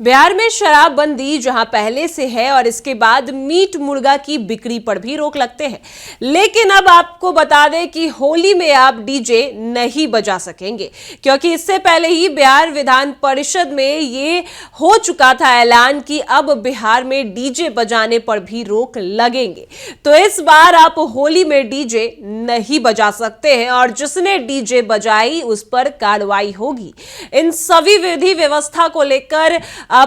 बिहार में शराबबंदी जहां पहले से है और इसके बाद मीट मुर्गा की बिक्री पर भी रोक लगते हैं, लेकिन अब आपको बता दें कि होली में आप डीजे नहीं बजा सकेंगे, क्योंकि इससे पहले ही बिहार विधान परिषद में ये हो चुका था ऐलान कि अब बिहार में डीजे बजाने पर भी रोक लगेंगे। तो इस बार आप होली में डीजे नहीं बजा सकते हैं और जिसने डीजे बजाई उस पर कार्रवाई होगी। इन सभी विधि व्यवस्था को लेकर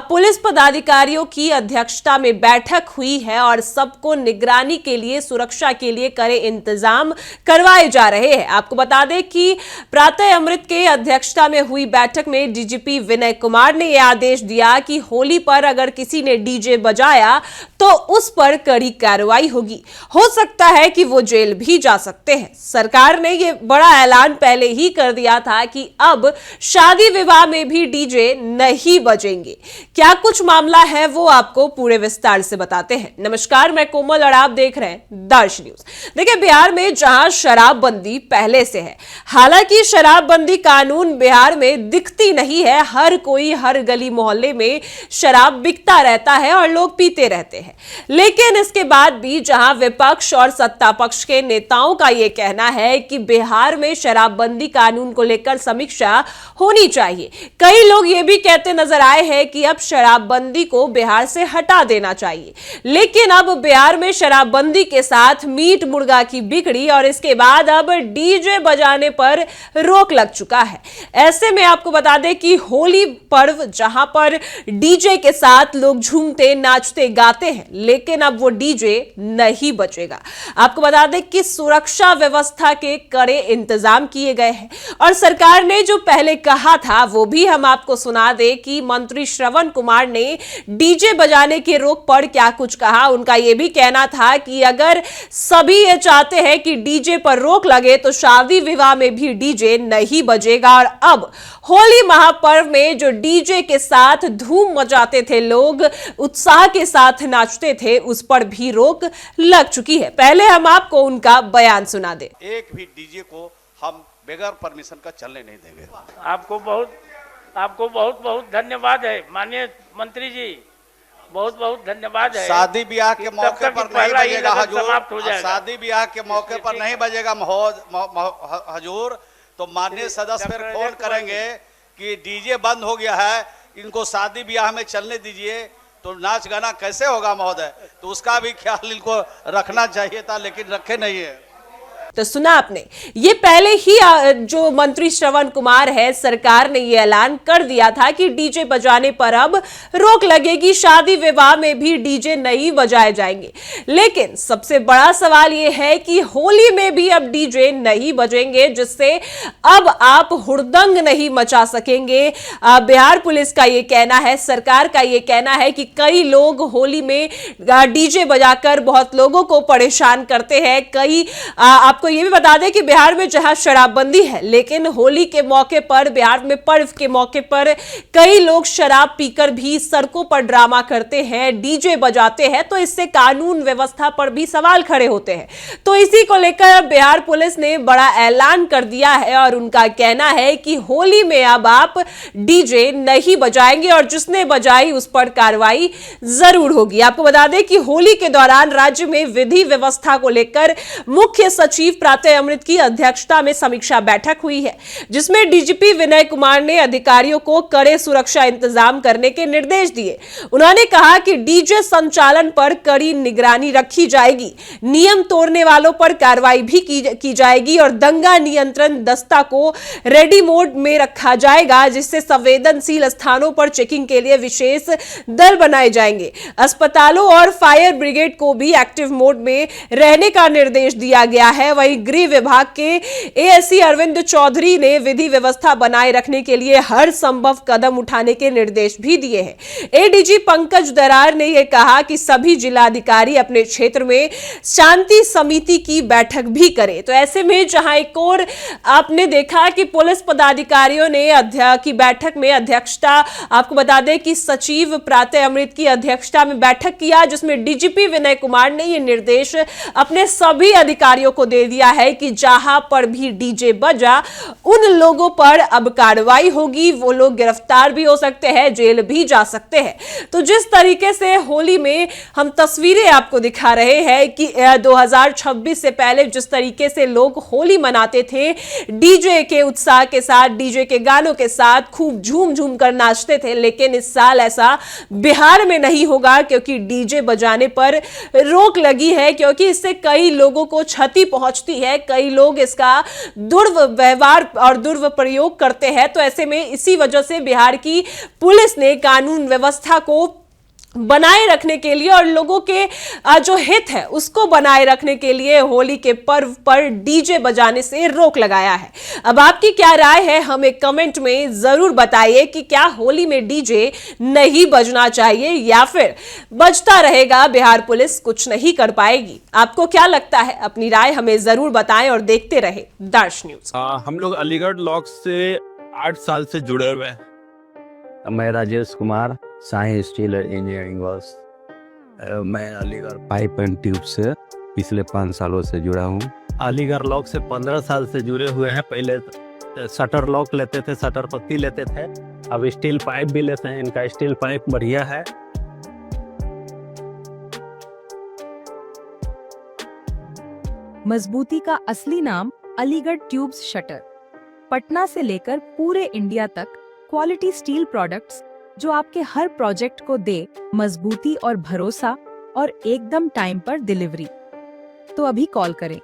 पुलिस पदाधिकारियों की अध्यक्षता में बैठक हुई है और सबको निगरानी के लिए, सुरक्षा के लिए कड़े इंतजाम करवाए जा रहे हैं। आपको बता दें कि प्रातः अमृत के अध्यक्षता में हुई बैठक में डीजीपी विनय कुमार ने यह आदेश दिया कि होली पर अगर किसी ने डीजे बजाया तो उस पर कड़ी कार्रवाई होगी। हो सकता है कि वो जेल भी जा सकते हैं। सरकार ने यह बड़ा ऐलान पहले ही कर दिया था कि अब शादी विवाह में भी डीजे नहीं बजेंगे। क्या कुछ मामला है वो आपको पूरे विस्तार से बताते हैं। नमस्कार, मैं कोमल और आप देख रहे हैं दर्श न्यूज। देखिए, बिहार में जहां शराबबंदी पहले से है, हालांकि शराबबंदी कानून बिहार में दिखती नहीं है। हर कोई हर गली मोहल्ले में शराब बिकता रहता है और लोग पीते रहते हैं। लेकिन इसके बाद भी जहां विपक्ष और सत्ता पक्ष के नेताओं का यह कहना है कि बिहार में शराबबंदी कानून को लेकर समीक्षा होनी चाहिए, कई लोग ये भी कहते नजर आए हैं कि अब शराबबंदी को बिहार से हटा देना चाहिए। लेकिन अब बिहार में शराबबंदी के साथ मीट मुर्गा की बिक्री और इसके बाद अब डीजे बजाने पर रोक लग चुका है। ऐसे में आपको बता दें कि होली पर्व जहां पर डीजे के साथ लोग झूमते, नाचते, गाते हैं, लेकिन अब वो डीजे नहीं बजेगा। आपको बता दें कि सुरक्षा व्यवस्था के कड़े इंतजाम किए गए हैं और सरकार ने जो पहले कहा था वो भी हम आपको सुना दें कि मंत्री श्रवण कुमार ने डीजे बजाने के रोक पर क्या कुछ कहा। उनका यह भी कहना था कि अगर सभी ये चाहते हैं कि डीजे पर रोक लगे तो शादी विवाह में भी डीजे नहीं बजेगा। और अब होली महापर्व में जो डीजे के साथ धूम मचाते थे लोग, उत्साह के साथ नाचते थे, उस पर भी रोक लग चुकी है। पहले हम आपको उनका बयान सुना दें। एक भी डीजे को हम बगैर परमिशन का चलने नहीं देंगे। आपको बहुत बहुत धन्यवाद है माननीय मंत्री जी, बहुत बहुत धन्यवाद है। शादी ब्याह के मौके पर नहीं बजेगा हजूर, शादी ब्याह के मौके पर नहीं बजेगा हजूर, तो माननीय सदस्य फिर फोन करेंगे कि डीजे बंद हो गया है, इनको शादी ब्याह में चलने दीजिए, तो नाच गाना कैसे होगा महोदय। तो उसका भी ख्याल इनको रखना चाहिए था, लेकिन रखे नहीं है। तो सुना आपने, ये पहले ही जो मंत्री श्रवण कुमार है, सरकार ने ये ऐलान कर दिया था कि डीजे बजाने पर अब रोक लगेगी, शादी विवाह में भी डीजे नहीं बजाए जाएंगे। लेकिन सबसे बड़ा सवाल ये है कि होली में भी अब डीजे नहीं बजेंगे, जिससे अब आप हुड़दंग नहीं मचा सकेंगे। बिहार पुलिस का ये कहना है, सरकार का ये कहना है कि कई लोग होली में डीजे बजाकर बहुत लोगों को परेशान करते हैं। आपको ये भी बता दें कि बिहार में जहां शराबबंदी है, लेकिन होली के मौके पर, बिहार में पर्व के मौके पर कई लोग शराब पीकर भी सड़कों पर ड्रामा करते हैं, डीजे बजाते हैं, तो इससे कानून व्यवस्था पर भी सवाल खड़े होते हैं। तो इसी को लेकर बिहार पुलिस ने बड़ा ऐलान कर दिया है और उनका कहना है कि होली में अब आप डीजे नहीं बजाएंगे और जिसने बजाई उस पर कार्रवाई जरूर होगी। आपको बता दें कि होली के दौरान राज्य में विधि व्यवस्था को लेकर मुख्य सचिव प्रातः अमृत की अध्यक्षता में समीक्षा बैठक हुई है, जिसमें डीजीपी विनय कुमार ने अधिकारियों को कड़े सुरक्षा इंतजाम करने के निर्देश दिए। उन्होंने कहा कि डीजे संचालन पर कड़ी निगरानी रखी जाएगी, नियम तोड़ने वालों पर कार्रवाई भी की जाएगी और दंगा नियंत्रण दस्ता को रेडी मोड में रखा जाएगा, जिससे संवेदनशील स्थानों पर चेकिंग के लिए विशेष दल बनाए जाएंगे। अस्पतालों और फायर ब्रिगेड को भी एक्टिव मोड में रहने का निर्देश दिया गया है। वहीं गृह विभाग के एएससी अरविंद चौधरी ने विधि व्यवस्था बनाए रखने के लिए हर संभव कदम उठाने के निर्देश भी दिए हैं। एडीजी पंकज दरार ने यह कहा कि सभी जिलाधिकारी अपने क्षेत्र में शांति समिति की बैठक भी करें। तो ऐसे में जहां एक और आपने देखा कि पुलिस पदाधिकारियों ने की बैठक में अध्यक्षता, आपको बता दें कि सचिव प्रातः अमृत की अध्यक्षता में बैठक किया, जिसमें डीजीपी विनय कुमार ने यह निर्देश अपने सभी अधिकारियों को दे दिया है कि जहां पर भी डीजे बजा उन लोगों पर अब कार्रवाई होगी, वो लोग गिरफ्तार भी हो सकते हैं, जेल भी जा सकते हैं। तो जिस तरीके से होली में हम तस्वीरें आपको दिखा रहे हैं कि 2026 से पहले जिस तरीके से लोग होली मनाते थे, डीजे के उत्साह के साथ, डीजे के गानों के साथ खूब झूम झूम कर नाचते थे, लेकिन इस साल ऐसा बिहार में नहीं होगा क्योंकि डीजे बजाने पर रोक लगी है, क्योंकि इससे कई लोगों को क्षति पहुंचती है, कई लोग इसका दुर्व्यवहार और दुर्प्रयोग करते हैं। तो ऐसे में इसी वजह से बिहार की पुलिस ने कानून व्यवस्था को बनाए रखने के लिए और लोगों के जो हित है उसको बनाए रखने के लिए होली के पर्व पर डीजे बजाने से रोक लगाया है। अब आपकी क्या राय है, हमें कमेंट में जरूर बताइए कि क्या होली में डीजे नहीं बजना चाहिए या फिर बजता रहेगा, बिहार पुलिस कुछ नहीं कर पाएगी। आपको क्या लगता है, अपनी राय हमें जरूर बताएं और देखते रहे दर्श न्यूज। हम लोग अलीगढ़ लॉक से 8 साल से जुड़े हुए हैं। मैं Rajesh Kumar, Sai steel engineering works. मैं अलीगढ़ पाइप एंड ट्यूब से पिछले 5 सालों से जुड़ा हूँ। अलीगढ़ लॉक से 15 साल से जुड़े हुए हैं। पहले शटर लॉक लेते थे, शटर पत्ती लेते थे, अब स्टील पाइप भी लेते हैं। इनका स्टील पाइप बढ़िया है। मजबूती का असली नाम अलीगढ़ ट्यूब्स शटर। पटना से लेकर पूरे इंडिया तक क्वालिटी स्टील प्रोडक्ट्स जो आपके हर प्रोजेक्ट को दे मजबूती और भरोसा और एकदम टाइम पर डिलीवरी। तो अभी कॉल करें